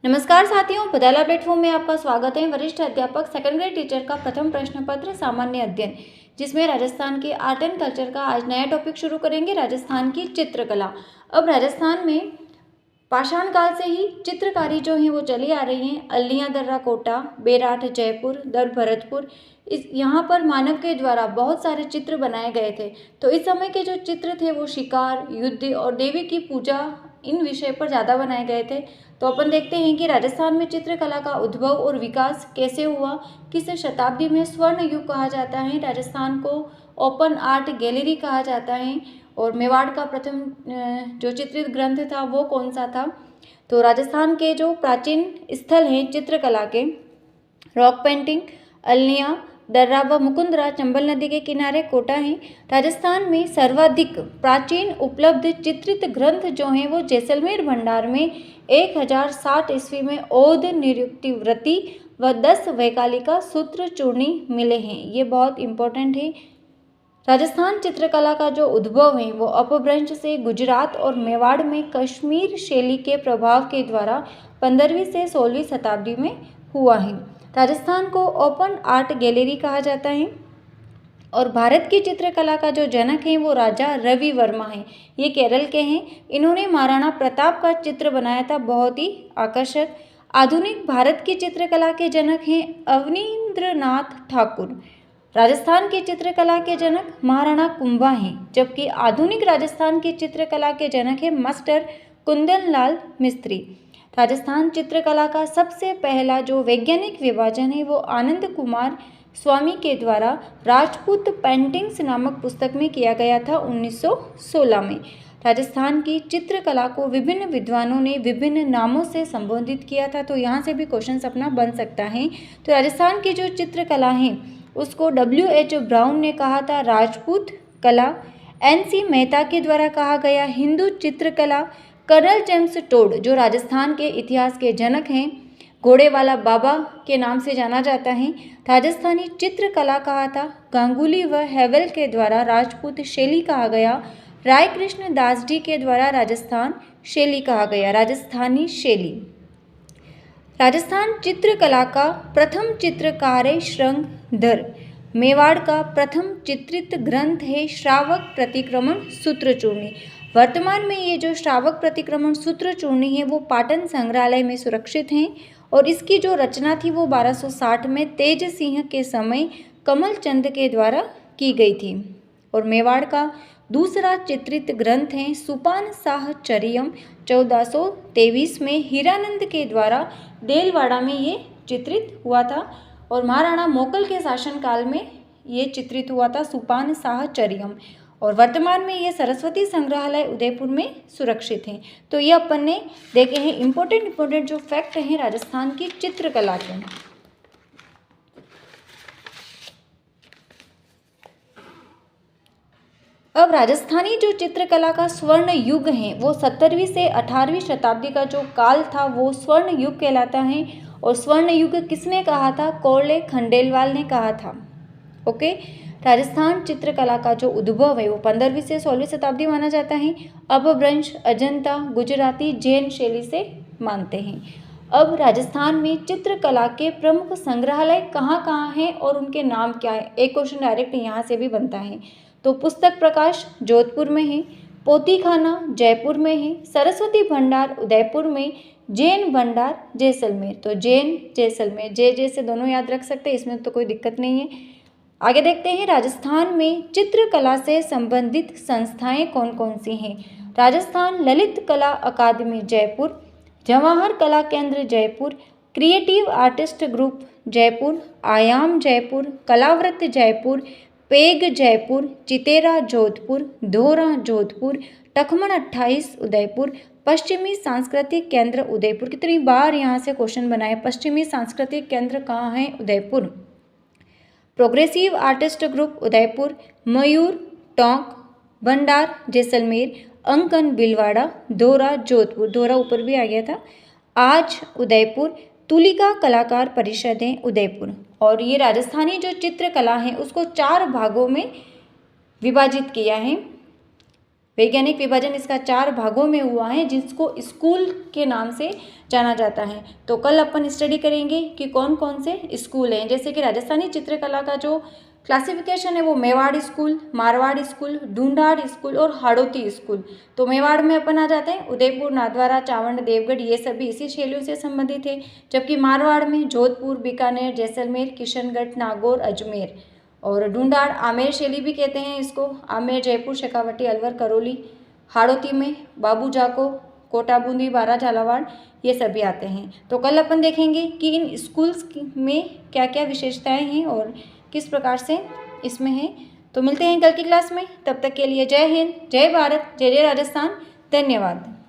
नमस्कार साथियों, बदाला प्लेटफॉर्म में आपका स्वागत है। वरिष्ठ अध्यापक सेकंड ग्रेड टीचर का प्रथम प्रश्न पत्र सामान्य अध्ययन, जिसमें राजस्थान के आर्ट एंड कल्चर का आज नया टॉपिक शुरू करेंगे, राजस्थान की चित्रकला। अब राजस्थान में पाषाण काल से ही चित्रकारी जो है वो चली आ रही है। अल्लियाँ दर्रा कोटा, बेराठ जयपुर, दर भरतपुर, यहाँ पर मानव के द्वारा बहुत सारे चित्र बनाए गए थे। तो इस समय के जो चित्र थे वो शिकार, युद्ध और देवी की पूजा, इन विषय पर ज़्यादा बनाए गए थे। तो अपन देखते हैं कि राजस्थान में चित्रकला का उद्भव और विकास कैसे हुआ, किस शताब्दी में स्वर्ण युग कहा जाता है, राजस्थान को ओपन आर्ट गैलरी कहा जाता है, और मेवाड़ का प्रथम जो चित्रित ग्रंथ था वो कौन सा था। तो राजस्थान के जो प्राचीन स्थल हैं चित्रकला के, रॉक पेंटिंग, अल्लियाँ दर्रा व मुकुंदरा चंबल नदी के किनारे कोटा है। राजस्थान में सर्वाधिक प्राचीन उपलब्ध चित्रित ग्रंथ जो हैं वो जैसलमेर भंडार में 1060 ईस्वी में औध निरुक्ति व्रति व 10 वैकालिका सूत्र चूर्णी मिले हैं। ये बहुत इंपॉर्टेंट है। राजस्थान चित्रकला का जो उद्भव है वो अपभ्रंश से गुजरात और मेवाड़ में कश्मीर शैली के प्रभाव के द्वारा 15वीं से 16वीं शताब्दी में हुआ है। राजस्थान को ओपन आर्ट गैलरी कहा जाता है। और भारत की चित्रकला का जो जनक है वो राजा रवि वर्मा है। ये केरल के हैं। इन्होंने महाराणा प्रताप का चित्र बनाया था, बहुत ही आकर्षक। आधुनिक भारत की चित्रकला के जनक हैं अवनींद्रनाथ ठाकुर। राजस्थान की चित्रकला के जनक महाराणा कुंभा हैं, जबकि आधुनिक राजस्थान की चित्रकला के जनक हैं मास्टर कुंदन लाल मिस्त्री। राजस्थान चित्रकला का सबसे पहला जो वैज्ञानिक विभाजन है वो आनंद कुमार स्वामी के द्वारा राजपूत पेंटिंग्स नामक पुस्तक में किया गया था 1916 में। राजस्थान की चित्रकला को विभिन्न विद्वानों ने विभिन्न नामों से संबोधित किया था, तो यहाँ से भी क्वेश्चन अपना बन सकता है। तो राजस्थान की जो चित्रकला है उसको W.H. ब्राउन ने कहा था राजपूत कला। N.C. मेहता के द्वारा कहा गया हिंदू चित्रकला। कर्नल जेम्स टोड जो राजस्थान के इतिहास के जनक हैं, घोड़े वाला बाबा के नाम से जाना जाता है, राजस्थानी चित्रकला कहा था। गांगुली व हेवल के द्वारा राजपूत शैली कहा गया। राय कृष्ण दास जी के द्वारा राजस्थान शैली कहा गया, राजस्थानी शैली। राजस्थान चित्रकला का प्रथम चित्रकार है श्रृंगधर। मेवाड़ का प्रथम चित्रित ग्रंथ है श्रावक प्रतिक्रमण सूत्रचूर्णी। वर्तमान में ये जो श्रावक प्रतिक्रमण सूत्रचूर्णी है वो पाटन संग्रहालय में सुरक्षित हैं, और इसकी जो रचना थी वो 1260 में तेज सिंह के समय कमल चंद के द्वारा की गई थी। और मेवाड़ का दूसरा चित्रित ग्रंथ है सुपान साह चरियम 1423 में हीरानंद के द्वारा देलवाड़ा में ये चित्रित हुआ था, और महाराणा मोकल के शासनकाल में ये चित्रित हुआ था सुपान साह चरियम। और वर्तमान में ये सरस्वती संग्रहालय उदयपुर में सुरक्षित हैं। तो ये अपन ने देखे हैं इम्पोर्टेंट जो फैक्ट हैं राजस्थान की चित्रकला के। अब राजस्थानी जो चित्रकला का स्वर्ण युग है वो 17वीं से 18वीं शताब्दी का जो काल था वो स्वर्ण युग कहलाता है। और स्वर्ण युग किसने कहा था? कोरले खंडेलवाल ने कहा था। ओके। राजस्थान चित्रकला का जो उद्भव है वो 15वीं से 16वीं शताब्दी माना जाता है। अपभ्रंश, अजंता, गुजराती, जैन शैली से मानते हैं। अब राजस्थान में चित्रकला के प्रमुख संग्रहालय कहाँ कहाँ हैं और उनके नाम क्या है? एक क्वेश्चन डायरेक्ट यहाँ से भी बनता है। तो पुस्तक प्रकाश जोधपुर में है, पोथीखाना जयपुर में है, सरस्वती भंडार उदयपुर में, जैन भंडार जैसलमेर। तो जैन जैसलमेर, जैसे दोनों याद रख सकते हैं, इसमें तो कोई दिक्कत नहीं है। आगे देखते हैं राजस्थान में चित्रकला से संबंधित संस्थाएं कौन कौन सी हैं। राजस्थान ललित कला अकादमी जयपुर, जवाहर कला केंद्र Jaipur, creative artist group Jaipur, आयाम जयपुर, कलाव्रत जयपुर, पेग जयपुर, चितेरा जोधपुर, धोरा जोधपुर, टखमन 28 उदयपुर, पश्चिमी सांस्कृतिक केंद्र उदयपुर। कितनी बार यहाँ से क्वेश्चन बनाए, पश्चिमी सांस्कृतिक केंद्र कहाँ है? Udaipur. Progressive artist group Udaipur, मयूर टोंक भंडार जैसलमेर, अंकन भिलवाड़ा, धोरा जोधपुर, धोरा ऊपर भी आ गया था, आज उदयपुर, तुलिका कलाकार परिषद है उदयपुर। और ये राजस्थानी जो चित्रकला है उसको 4 भागों में विभाजित किया है। वैज्ञानिक विभाजन इसका 4 भागों में हुआ है, जिसको स्कूल के नाम से जाना जाता है। तो कल अपन स्टडी करेंगे कि कौन कौन से स्कूल हैं। जैसे कि राजस्थानी चित्रकला का जो क्लासिफिकेशन है वो Mewar school, Marwar school, Dhundhar school और हाड़ौती स्कूल। तो मेवाड़ में अपन आ जाते हैं उदयपुर, नाथद्वारा, चावंड, देवगढ़, ये सभी इसी शैलियों से संबंधित है। जबकि मारवाड़ में जोधपुर, बीकानेर, जैसलमेर, किशनगढ़, नागौर, अजमेर। और ढूंढाड़ आमेर शैली भी कहते हैं इसको, आमेर, जयपुर, शेखावटी, अलवर, करौली। हाड़ौती में बाबू जाको, कोटा, बूंदी, बारा, झालावाड़, ये सभी आते हैं। तो कल अपन देखेंगे कि इन स्कूल्स में क्या क्या विशेषताएं हैं और किस प्रकार से इसमें है। तो मिलते हैं कल की क्लास में, तब तक के लिए जय हिंद, जय भारत, जय जय राजस्थान, धन्यवाद।